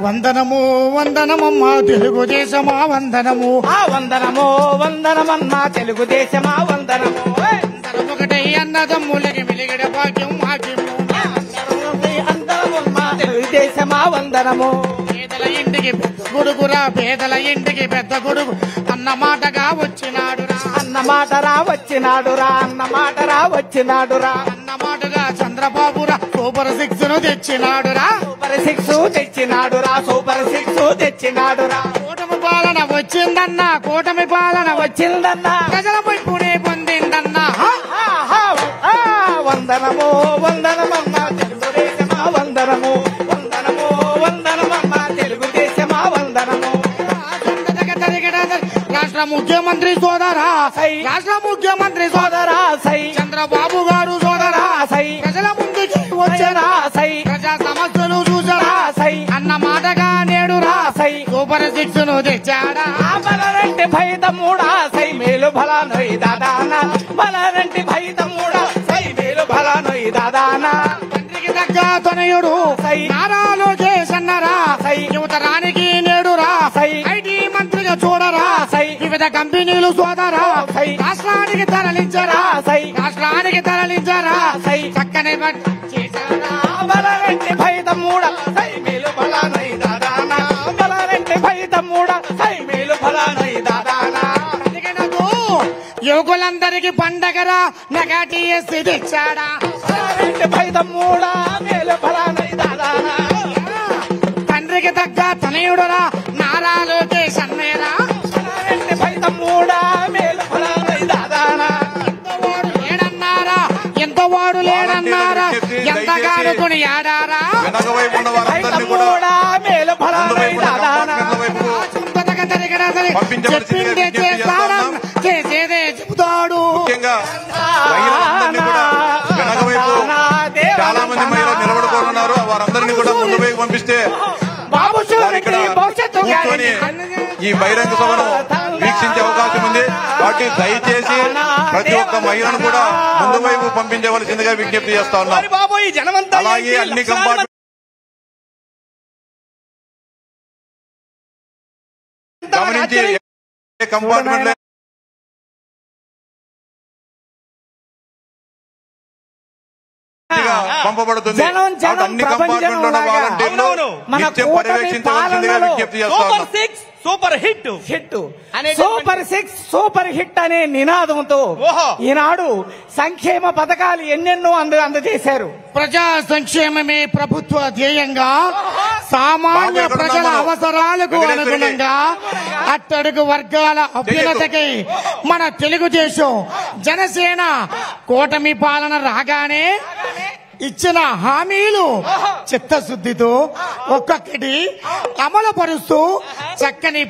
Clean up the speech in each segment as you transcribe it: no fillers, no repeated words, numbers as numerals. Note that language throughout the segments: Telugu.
వందనము వందనమమ్మ తెలుగుదేశమా వందనము వందనము వందనమమ్మ తెలుగుదేశమా వందనము ఒకటై అన్నదమ్ములకి వెలిగడ భాగ్యం మాకేమో అందరమమ్మ తెలుగుదేశమా వందనము పేదల ఇంటికి పెద్ద కొడుకురా పేదల ఇంటికి పెద్ద కొడుకు అన్నమాటగా వచ్చినాడురా అన్నమాటరా వచ్చినాడురా అన్నమాటరా వచ్చినాడురా అన్నమాటగా చంద్రబాబురా సూపర్ 6 ను తెచ్చినాడురా సూపర్ 6 తెచ్చినాడురా సూపర్ 6 తెచ్చినాడురా కూటమి పాలన వచ్చిందన్నా కూటమి పాలన వచ్చిందన్నా ప్రజల వైపునే పొందిందన్నా వందనము వందనమమ్మ తెలుగుదేశమా వందనము వందనము వందనమమ్మ తెలుగుదేశమా వందనము రాష్ట్ర ముఖ్యమంత్రి సోదరా రాష్ట్ర ముఖ్యమంత్రి సోదరా సై చంద్రబాబు గారు సోదరా సై ప్రజల ముందుకి వచ్చారా సై ప్రజా సమస్యలు చూసారా సై అన్న మాటగా నేడు రా సై సూపర్ 6 ను తెచ్చాడా బలరంటి భైతమూడా సై మేలు భలా నొయ్ దాదానా బలరంటి భైతమూడా సై మేలు భలా నొయ్ దాదానా తండ్రికి తగ్గ తనయుడు సై నారా లోకేష్ అన్నరా సై యువతరానికి నేడురా సై ఐటీ మంత్రిగా చూడరా సై వివిధ కంపెనీలు సోదరా సై రాష్ట్రానికి తరలించరా సై రాష్ట్రానికి తరలించరా సై చక్కని బలరంటి భైతమూడా సై మేలు భలా నొయ్ దాదానా బలరంటి భైతమూడా సై మేలు భలా నొయ్ దాదానా యువకులందరికీ పండగరా నెగటిఎస్ తెచ్చాడా బలరంటి భైతమూడా మేలు భలా నొయ్ దాదానా తండ్రికి తగ్గ తనయుడురా నారా లోకేష్ అన్నేరా బలరంటి భైతమూడా మేలు భలా నొయ్ దాదానా లేడన్నారా ఎంత వాడు లేడన్నారా ఎంతగాను కొనియాడారా భైతమూడా మేలు భలా నొయ్ దాదానా చెప్పిందే చేస్తాడా చేసేదే చెబుతాడు చాలా మంది మహిళలు నిలబడుకోనున్నారు వారందరినీ కూడా ముందు వైపు పంపిస్తే బాబు కూర్చొని ఈ బహిరంగ సభను వీక్షించే అవకాశం ఉంది కాబట్టి దయచేసి ప్రతి ఒక్క మహిళను కూడా ముందు వైపు పంపించవలసిందిగా విజ్ఞప్తి చేస్తా ఉన్నాం. అలాగే అన్ని కంపార్ట్మెంట్ గమనించి కంపార్ట్మెంట్ పంపబడుతుంది. అన్ని కంపార్ట్మెంట్ లో వాలంటీర్లు నిత్యం పర్యవేక్షించవలసిందిగా విజ్ఞప్తి చేస్తాను. Super hit super 6 super hit అనే నినాదంతో ఈనాడు సంక్షేమ పథకాలు ఎన్నెన్నో అందజేశారు. ప్రజా సంక్షేమమే ప్రభుత్వ ధ్యేయంగా సామాన్య ప్రజల అవసరాలకు అనుగుణంగా అట్టడుగు వర్గాల అభ్యున్నతకై మన తెలుగుదేశం జనసేన కూటమి పాలన రాగానే ఇచ్చిన హామీలు చిత్తశుద్ధితో ఒక్కొక్కటి అమలు పరుస్తూ చక్కని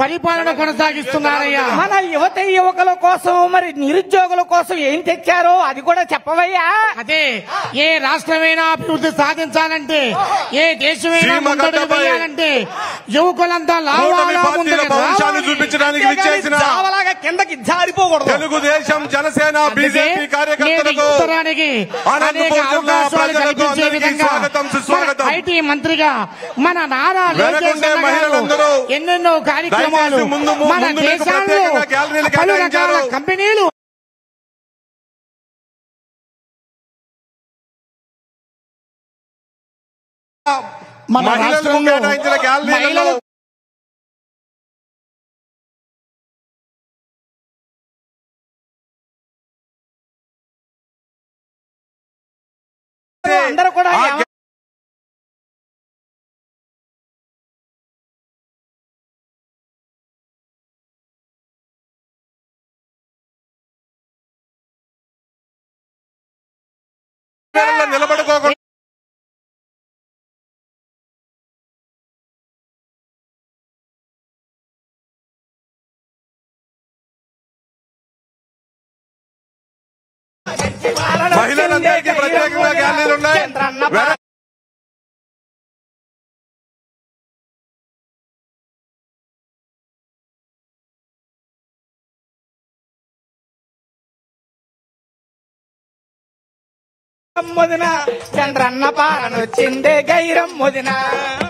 పరిపాలన కొనసాగిస్తున్నారయ్యా. మన యువత యువకుల కోసం మరి నిరుద్యోగుల కోసం ఏం తెచ్చారో అది కూడా చెప్పవయ్యా. అదే ఏ రాష్ట్రమైనా అభివృద్ధి సాధించాలంటే ఏ దేశమైనా ముందడుగు వేయాలంటే యువకులంతా చూపించడానికి కిందకి జారిపోకూడదు. తెలుగుదేశం జనసేన బీజేపీ కార్యకర్తలకు అనేక అవకాశాలు కల్పించే విధంగా ఐటీ మంత్రిగా మన నారా లోకేష్ గారు ఎన్నెన్నో కార్యక్రమాలు మన దేశాల్లో పలు రకాల కంపెనీలు మన రాష్ట్రంలో అందరూ కూడా నిలబడుకోకుండా మహిళలందరికీ ప్రత్యేకంగా గ్యాలరీలు ఉన్నాయి. ముదిన చంద్రన్న పాలన వచ్చిందే గైరం ముదిన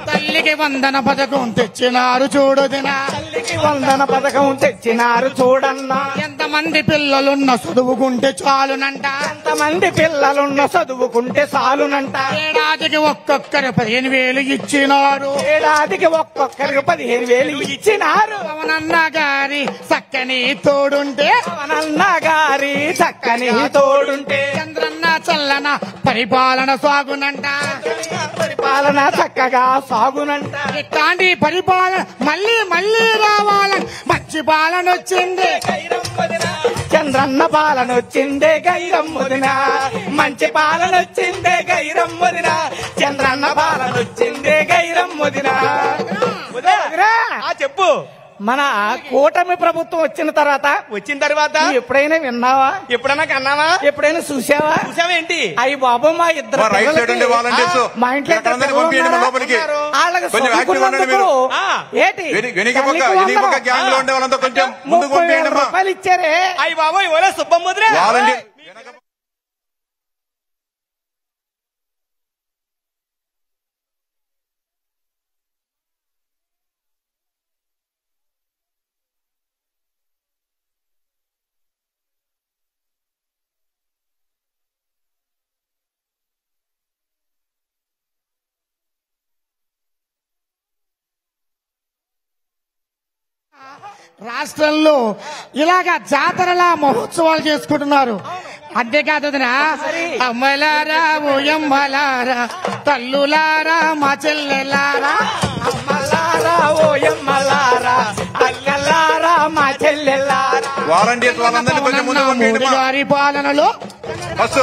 తల్లికి వందన పథకం తెచ్చినారు చూడుదిన తల్లికి వందన పథకం తెచ్చినారు చూడన్నా ఎంతమంది పిల్లలున్న చదువుకుంటే చాలునంట ఎంతమంది పిల్లలున్న చదువుకుంటే చాలునంట ఏడాదికి ఒక్కొక్కరు 15,000 ఇచ్చినారు ఏడాదికి ఒక్కొక్కరికి 15,000 ఇచ్చినారు పవనన్న గారి చక్కని తోడుంటే పవనన్న గారి చక్కని తోడుంటే చంద్రన్న చల్లన పరిపాలన సాగునంట పరిపాలన చక్కగా సాగునంట ఇట్లాంటి పరిపాలన మళ్ళీ మళ్ళీ రావాలని మంచి పాలన వచ్చింది చంద్రన్న పాలన వచ్చిందే గైరం ముదిన మంచి పాలన వచ్చిందే గైరం ముదిన చంద్రన్న పాలన వచ్చిందే గైరం ముదిన చెప్పు. మన కూటమి ప్రభుత్వం వచ్చిన తర్వాత ఎప్పుడైనా విన్నావా? ఎప్పుడన్నా కన్నావా? ఎప్పుడైనా చూసావా? చూసావేంటి? అయ్యి బాబు మా ఇద్దరు రైట్ సైడ్ ఉండే వాలంటీర్స్ మా ఇంట్లో లోపలికి వాళ్ళకి కొంచెం యాక్టివ్ ఉండండి మీరు. ఏంటి వెనక పక్క గ్యాంగ్ లో ఉండే వాళ్ళంతా కొంచెం ముందుకు పంపించండి అమ్మా. రూపాయలు ఇచ్చారే. అయ్యి బాబోయ్ ఓలే సుబ్బమ్మదిరా వాలంటీర్ రాష్ట్రంలో ఇలాగా జాతరలా మహోత్సవాలు చేసుకుంటున్నారు. అంతేకాదు అమ్మలారా ఓయమ్మలారా తల్లులారా మా చెల్లెలారా అమ్మలారా ఓయమ్మలారా అల్లలారా మా చెల్లెలారా వాలంటీర్స్ వాళ్ళందరినీ కొంచెం ముందుకు మోడీ గారి పాలనలో ఫస్ట్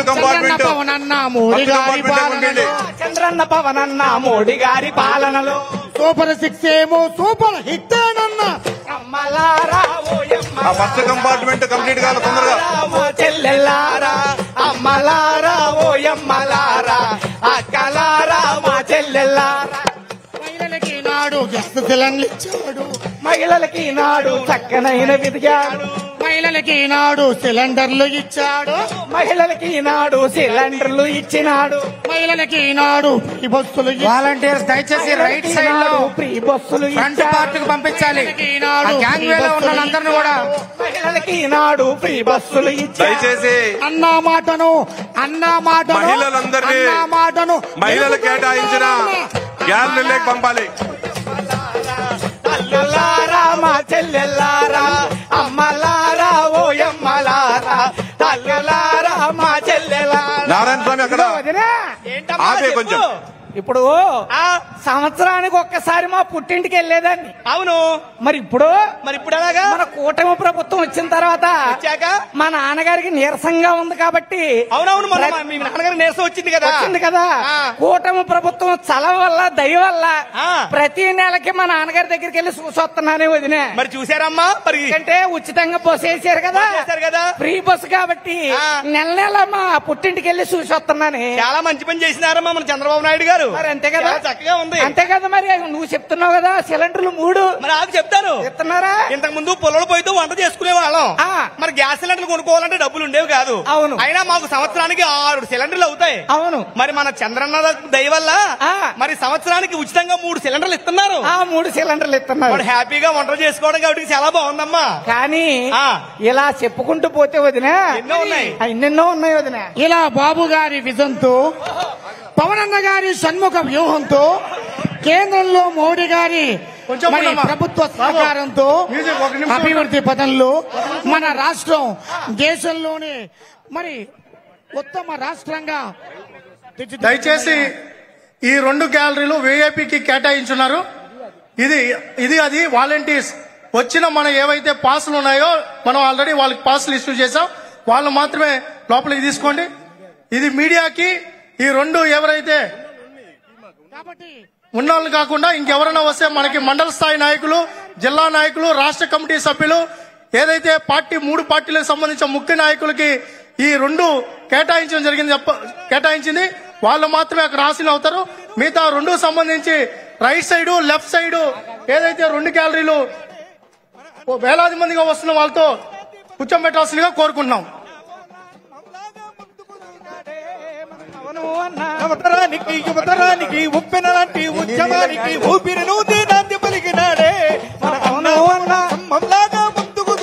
కంపార్ట్మెంట్ పవనన్న మోడీ గారి పాలనలో చంద్రన్న పవనన్న మోడీ గారి పాలనలో సూపర్ 6 ఏమో సూపర్ హిట్ అన్న అమ్మలారా ఆ ఫస్ట్ కంపార్ట్మెంట్ కంప్లీట్ కావాలి తొందరగా. మా చెల్లెలారా అమ్మలారా ఓయమ్మలారా అక్కలారా మా చెల్లెలారా మహిళలకి నాడు గ్యాస్ సిలిండర్లు ఇచ్చాడు. మహిళలకి నాడు చక్కనైన విదిగాడు. మహిళలకి నాడు సిలిండర్లు ఇచ్చాడు. మహిళలకి నాడు సిలిండర్లు ఇచ్చినాడు. మహిళలకి నాడు ఫ్రీ బస్సులు వాలంటీర్స్ దయచేసి రైట్ సైడ్ లో ఫ్రీ బస్సులు ఫ్రంట్ పార్ట్ కు పంపించాలి. గ్యాంగ్ వేలో ఉన్న వాళ్ళందరినీ కూడా మహిళలకి నాడు ఫ్రీ బస్సులు ఇచ్చాడు. దయచేసి అన్న మాటను మహిళలందరినీ మహిళలు కేటాయించిన గ్యాలరీలోకి పంపాలి. అల్లలారా మా చెల్లెల్లారా అమ్మలారా ఓయమ్మలారా అల్లలారా మా చెల్లెలారా నారాయణ స్వామి అక్కడ ఏంటమ్మా ఆపే చెప్పు. కొంచెం. ఇప్పుడు సంవత్సరానికి ఒక్కసారి మా పుట్టింటికి వెళ్ళేదాన్ని. అవును. మరి ఇప్పుడు ఎలాగా? మన కూటమి ప్రభుత్వం వచ్చిన తర్వాత వచ్చాక మా నాన్నగారికి నీరసంగా ఉంది కాబట్టి అవునవును మీ నాన్నగారికి నీరసం వచ్చింది కదా కూటమి ప్రభుత్వం చలం వల్ల దయ వల్ల ప్రతి నెలకి మా నాన్నగారి దగ్గరికి వెళ్ళి చూసొస్తున్నానే వదిన. మరి చూసారమ్మా? మరి అంటే ఉచితంగా బస్సు వేసారు కదా ఫ్రీ బస్సు కాబట్టి నెల నెల మా పుట్టింటికి వెళ్ళి చూసొస్తున్నాను. చాలా మంచి పని చేసినారమ్మా మన చంద్రబాబు నాయుడు గారు. మరి అంతే కదా, చక్కగా ఉంది. అంతే కదా. మరి నువ్వు చెప్తున్నావు కదా సిలిండర్లు 3 మరి నాకు చెప్తాను చెప్తున్నారా? ఇంతకు ముందు పొలంలో పోయితే వంట చేసుకునే వాళ్ళం. మరి గ్యాస్ సిలిండర్లు కొనుక్కోవాలంటే డబ్బులు ఉండేవి కాదు. అవును. అయినా మాకు సంవత్సరానికి 6 సిలిండర్లు అవుతాయి. అవును. మరి మన చంద్రన్న దయ వల్ల మరి సంవత్సరానికి ఉచితంగా 3 సిలిండర్లు ఇస్తున్నారు. 3 సిలిండర్లు ఇస్తున్నారు. హ్యాపీగా వంట చేసుకోవడం కాబట్టి చాలా బాగుందమ్మా. కానీ ఇలా చెప్పుకుంటూ పోతే వదిన ఎన్నో ఉన్నాయి, ఎన్నెన్నో ఉన్నాయి వదిన. ఇలా బాబు గారి విజన్తో పవనన్న గారి షణ్ముఖ వ్యూహంతో కేంద్రంలో మోడీ గారి ప్రభుత్వ సహకారంతో అభివృద్ధి పథంలో మన రాష్ట్రం దేశంలోనే మరి ఉత్తమ రాష్ట్రంగా దయచేసి ఈ 2 గ్యాలరీలు వీఐపీకి కేటాయించున్నారు. ఇది అది వాలంటీర్స్ వచ్చిన మన ఏవైతే పాసులు ఉన్నాయో మనం ఆల్రెడీ వాళ్ళకి పాసులు ఇష్యూ చేసాం. వాళ్ళు మాత్రమే లోపలికి తీసుకోండి. ఇది మీడియాకి ఈ రెండు ఎవరైతే ఉన్నోళ్ళు కాకుండా ఇంకెవరైనా వస్తే మనకి మండల స్థాయి నాయకులు, జిల్లా నాయకులు, రాష్ట్ర కమిటీ సభ్యులు, ఏదైతే పార్టీ 3 పార్టీలకు సంబంధించిన ముఖ్య నాయకులకి ఈ రెండు కేటాయించింది వాళ్ళు మాత్రమే అక్కడ ఆశీలు అవుతారు. మిగతా 2 సంబంధించి రైట్ సైడ్ లెఫ్ట్ సైడ్ ఏదైతే 2 గ్యాలరీలు వేలాది మందిగా వస్తున్న వాళ్ళతో కూర్చోబెట్టాల్సిందిగా కోరుకుంటున్నాం. యువతరానికి ఉప్పెన లాంటి ఉద్యమానికి ఊపిరి నూతి పలికినాడే మన అమ్మలాగా ముందుకు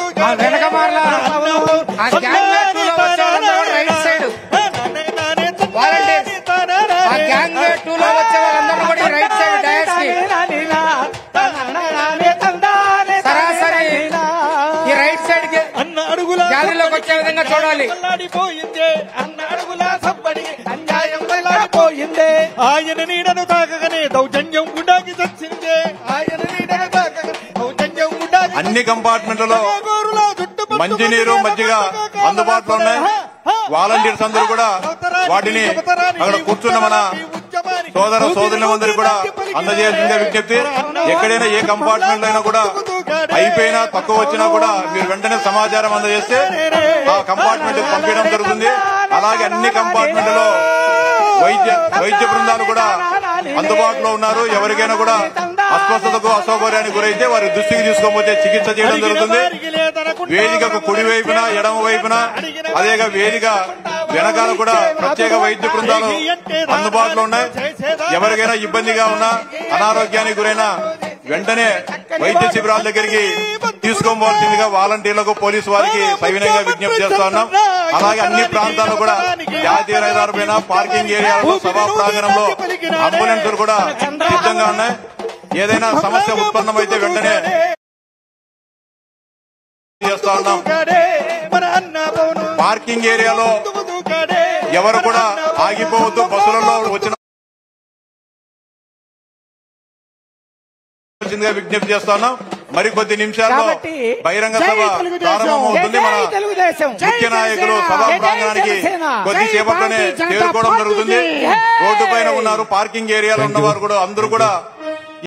గ్యాలరీలోకి వచ్చే విధంగా చూడాలి. ఆయన నీడను తాకగానే దౌర్జన్యం గుండాకి చచ్చిందే. ఆయన నీడను తాకగానే దౌర్జన్యం గుండాకి. అన్ని కంపార్ట్మెంట్లలో మంచినీరు, మజ్జిగ అందుబాటులో ఉన్నాయి. వాలంటీర్స్ అందరూ కూడా వాటిని అక్కడ కూర్చున్న మన సోదర సోదరులందరూ కూడా అందజేయాల్సిందే విజ్ఞప్తి. ఎక్కడైనా ఏ కంపార్ట్మెంట్ అయినా కూడా అయిపోయినా తక్కువ వచ్చినా కూడా మీరు వెంటనే సమాచారం అందజేస్తే ఆ కంపార్ట్మెంట్ పంపించడం జరుగుతుంది. అలాగే అన్ని కంపార్ట్మెంట్లో వైద్య బృందాలు కూడా అందుబాటులో ఉన్నారు. ఎవరికైనా కూడా అస్వస్థతకు అసౌకర్యానికి గురైతే వారి దృష్టికి తీసుకోకపోతే చికిత్స చేయడం జరుగుతుంది. వేదికకు కుడి వైపున, ఎడమ వైపున, అదేగా వేదిక వెనకాల కూడా ప్రత్యేక వైద్య బృందాలు అందుబాటులో ఉన్నాయి. ఎవరికైనా ఇబ్బందిగా ఉన్నా, అనారోగ్యానికి గురైనా వెంటనే వైద్య శిబిరాల దగ్గరికి తీసుకోవాల్సిందిగా వాలంటీర్లకు, పోలీసు వారికి సవినయంగా విజ్ఞప్తి చేస్తా ఉన్నాం. అలాగే అన్ని ప్రాంతాల్లో కూడా జాతీయ రహదారి పైన, పార్కింగ్ ఏరియాలో, సభా ప్రాంగణంలో అంబులెన్సులు కూడా సిద్ధంగా ఉన్నాయి. ఏదైనా సమస్య ఉత్పన్నమైతే వెంటనే చేస్తా ఉన్నాం. పార్కింగ్ ఏరియాలో ఎవరు కూడా ఆగిపోవద్దు. బస్సులలో వచ్చిన విజ్ఞప్తి చేస్తా ఉన్నాం. మరికొద్ది నిమిషాల్లో బహిరంగ సభ ప్రారంభమవుతుంది. మన ముఖ్య నాయకులు సభా ప్రాంగణానికి కొద్దిసేపట్లోనే చేరుకోవడం జరుగుతుంది. రోడ్డు పైన ఉన్నారు, పార్కింగ్ ఏరియాలో ఉన్నవారు కూడా అందరూ కూడా